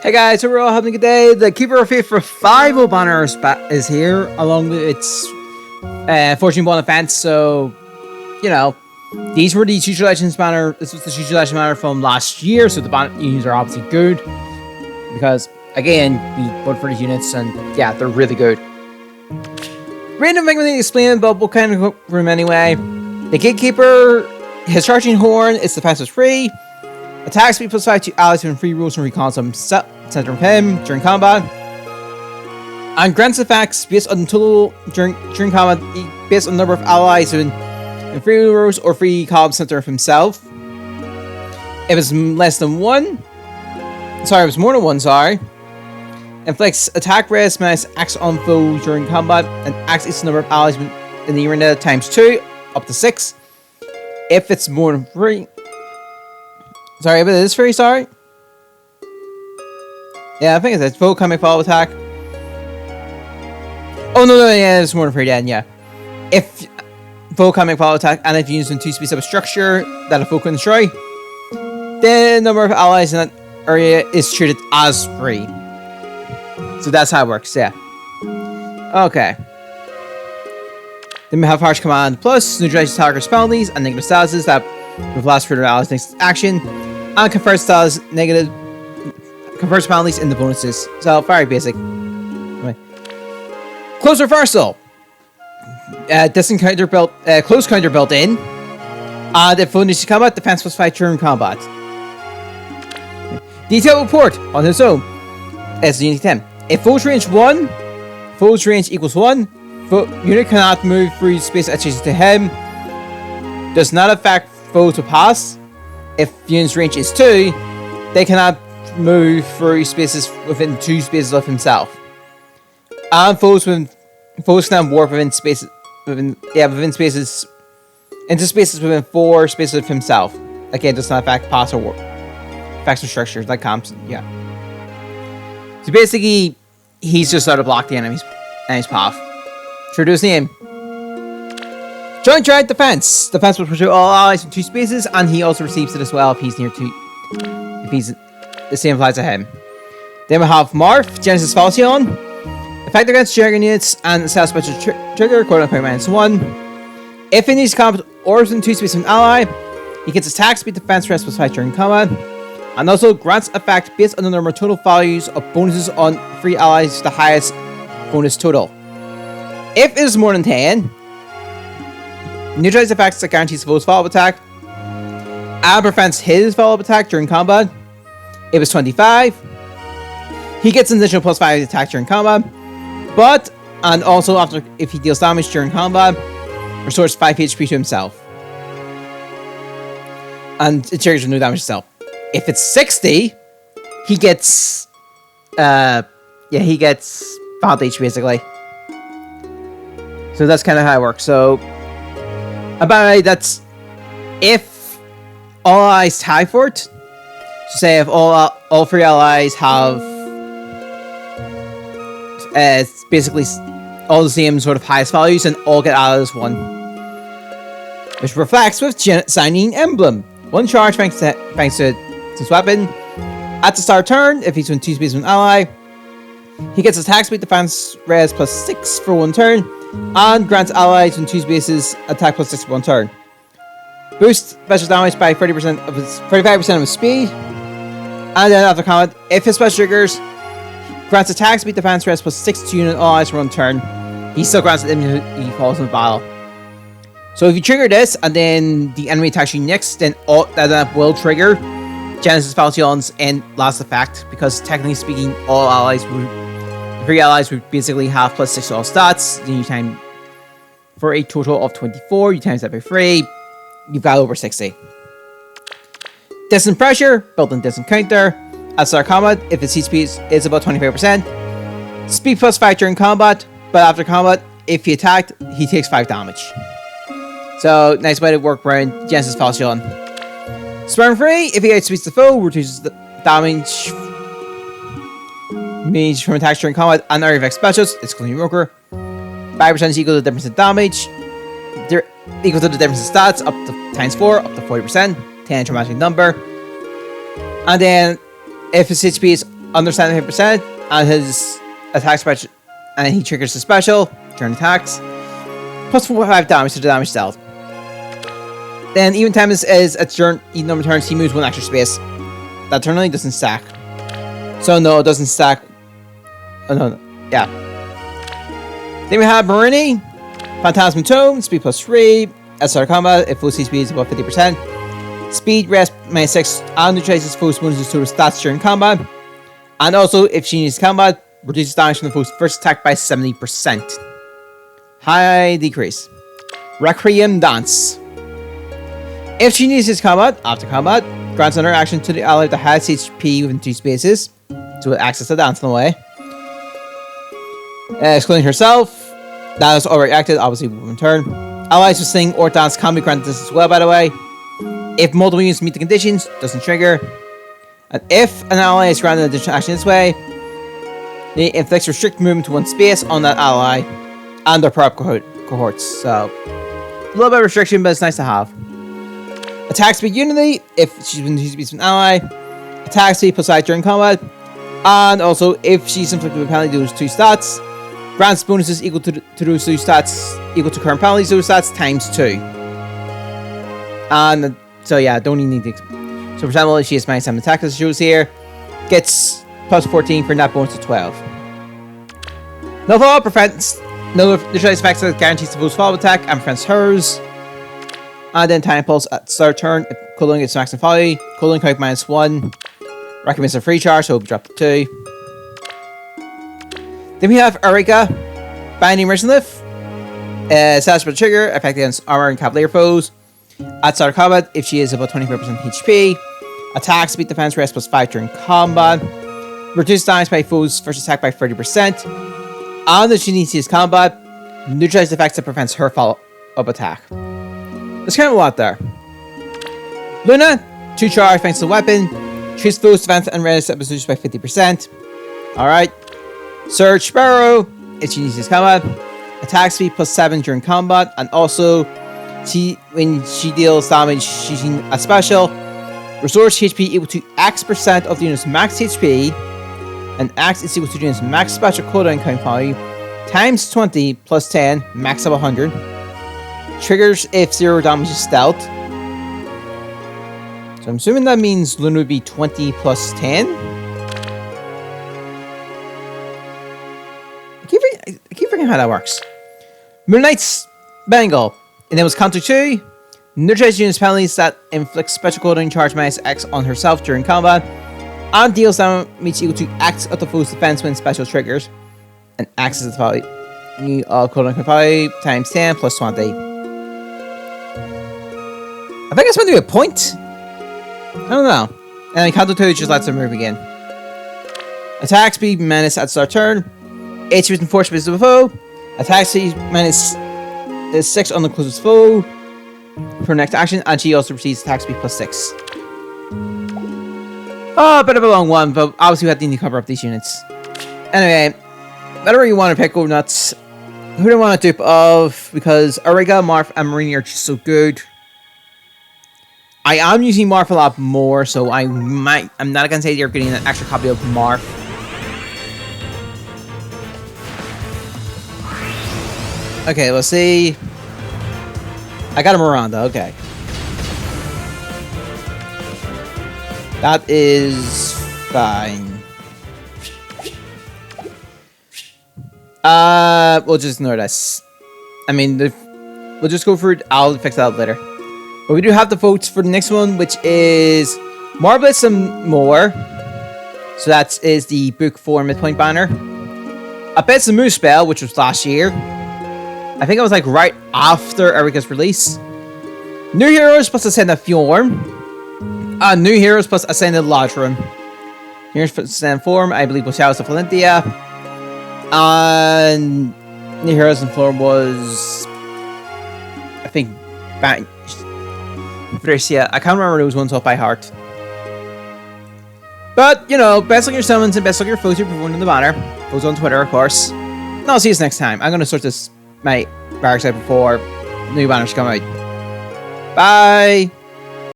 Hey guys, so we're all having a good day. The Keeper of Faith Revival banner is here, along with its 14-1 events. So, you know, these were the Future Legends banner. This was the Future Legends banner from last year, so the banner units are obviously good. Because, again, we voted for these units, and yeah, they're really good. Random thing we need to explain about what kind of room anyway. The Gatekeeper, his charging horn is the fastest free. Attack speed plus 5 to allies when free rules and recon some center of him during combat. And grants effects based on total during combat based on the number of allies in free rules or free column center of himself. If it's less than one, if it's more than one, inflicts attack rest minus X on foe during combat and X is the number of allies in the arena times 2 up to 6. If it's more than 3. Sorry, but it is free, sorry. Yeah, I think it's full coming follow attack. Oh, no, yeah, it's more than free then, yeah. If full coming follow attack, and if you use in 2 speeds of a structure that a foe can destroy, the number of allies in that area is treated as free. So that's how it works, yeah. Okay. Then we have Harsh Command Plus, neutralizes target's penalties and negative statuses that with last further allies next action, and confers status negative confers penalties in the bonuses. So very basic. Anyway. Close reversal. Distant counter built close counter built in. If foe needs to combat, defense plus 5 during combat. Detailed report on his own. As unit 10. If foe's range 1, foe's range equals 1, unit cannot move through space adjacent to him. Does not affect foe to pass. If unit's range is 2, they cannot move through spaces within 2 spaces of himself. And foes can warp within spaces into spaces within 4 spaces of himself. Again, does not affect pass or warp. Affects the structures like comps. Yeah. So basically, he's just there to block the enemy's path. True to his name. Joint Giant Defense. Defense will pursue all allies in 2 spaces, and he also receives it as well if he's near 2. If he's the same applies to him. Then we have Marth, Genesis Falchion. Effect against Dragon units and self special trigger, quote unquote -1. If he needs combat or is in 2 spaces with an ally, he gets attack speed, defense, rest plus 5 during combat. And also grants effect based on the number of total values of bonuses on free allies, the highest bonus total. If it is more than 10, neutralize effects that guarantees the foe's follow-up attack and prevents his follow-up attack during combat. If it's 25, he gets an additional plus 5 attack during combat, and also after if he deals damage during combat, restores 5 HP to himself. And it triggers no damage itself. If it's 60, he gets bad HP basically. So that's kind of how it works. So apparently that's if all allies tie for it. So say if all 3 allies have basically all the same sort of highest values and all get added as 1. Which reflects with Shining Emblem. 1 charge thanks to his weapon. At the start of turn, if he's in 2 spaces with an ally, he gets attack speed, defense, res plus 6 for 1 turn, and grants allies in 2 spaces attack plus 6 for 1 turn. Boost special damage by 35% of his speed. And then after combat, if his special triggers, grants attack speed, defense, res plus 6 to unit allies for 1 turn. He still grants it when he falls in the battle. So if you trigger this and then the enemy attacks you next, then that will trigger Genesis Falchion's end last effect, because technically speaking, all allies would 3 allies would basically have plus 6 to all stats. Then you time for a total of 24. You times that by 3. You've got over 60. Distant pressure, built-in distant counter. At start combat, if his speed is about 25%. Speed plus 5 during combat, but after combat, if he attacked, he takes 5 damage. So, nice way to work around Genesis Falchion. Swarm free, if he outspeeds the foe, reduces the damage from attacks during combat and area effect specials, excluding Roker. 5% is equal to the difference in damage. They're equal to the difference in stats, up to times 4, up to 40%. 10 dramatic number. And then, if his HP is under 75%, and his attack special, and he triggers the special during attacks. Plus 4/5 damage to the damage dealt. Then even time is at turn even number of turns he moves one extra space. That turn doesn't stack. So no, it doesn't stack. Oh no, yeah. Then we have Marini, Phantasm Tome, speed +3. At start of combat, if full speed is above 50%. Speed rest -6 and neutralizes foe's bonuses to her stats during combat. And also, if she needs combat, reduces damage from the foe's first attack by 70%. High decrease. Requiem Dance. If she needs his combat, after combat, grants another action to the ally that has HP within 2 spaces, to access the dance in the way. Excluding herself, that is already acted, obviously in turn. Allies who sing or dance can be granted this as well, by the way. If multiple units meet the conditions, doesn't trigger. And if an ally is granted an additional action this way, it inflicts restricted movement to one space on that ally and their prop cohorts. So, a little bit of restriction, but it's nice to have. Attack speed unity, if she's been used to be an ally. Attack speed +5 during combat. And also, if she's inflicted with a penalty to those 2 stats, grants bonuses equal to those 2 stats, equal to current penalties, those stats, ×2. And so yeah, don't even need to. So for example, she has -7 attack as it shows here, gets +14 for net bonus to 12. No follow-up prevents no neutralized effects that guarantees the foe's follow-up attack and prevents hers. And then time pulse at start turn, if cooling gets maximum folly, cooling count -1. Recommends a free charge, so it'll drop to 2. Then we have Erika, Binding Merchant Lift. Status for the trigger, effect against armor and cavalier foes. At start of combat, if she is above 25% HP. Attack, speed, defense, rest +5 during combat. Reduce damage by foes' first attack by 30%. And if she needs to use combat, neutralize effects that prevents her follow-up attack. There's kind of a lot there. Luna, 2 charge thanks to the weapon. Treats foes' defense and rest reduced by 50%. Alright. Surge Sparrow, if she needs to use combat. Attack speed +7 during combat. And also, when she deals damage using a special, restores HP equal to X% of the unit's max HP, and X is equal to the unit's max special cooldown count value, ×20 +10, max of 100. Triggers if 0 damage is stealth. So I'm assuming that means Luna would be 20 +10. I keep forgetting how that works. Moon Knight's Bengal. And then was counter 2. Neutralizes units penalties that inflict special cooldown charge -X on herself during combat. And deals damage equal to X of the foe's defense when special triggers. And X is the value of cooldown value ×10 +20. I think it's meant to be a point. I don't know. And then counter 2 just lets her move again. Attack speed menace at start turn. HP within 4 spaces of a foe. Attack speed -6 on the closest foe for next action, and she also receives attack speed +6. Oh, a bit of a long one, but obviously we have to cover up these units. Anyway, whatever you want to pick, go nuts. Who do I want to dupe of? Because Auriga, Marth, and Marini are just so good. I am using Marth a lot more, so I'm not gonna say you're getting an extra copy of Marth. Okay, let's see. I got a Miranda, okay. That is fine. We'll just ignore this. I mean, we'll just go for it. I'll fix that later. But we do have the votes for the next one, which is Marblets and More. So that is the book 4 midpoint banner. I bet it's the Moose Spell, which was last year. I think it was like right after Erika's release. New Heroes plus Ascended Form. New Heroes plus Ascended Lodgeron. Heroes plus Ascended Form, I believe, was Shadows of Valentia. And New Heroes in Form was, I think, Thracia. I can't remember those ones off by heart. But, you know, best luck your summons and best luck your foes you're performing in the banner. Foes on Twitter, of course. And I'll see you next time. I'm going to sort this my barracks out before new banners come out. Bye!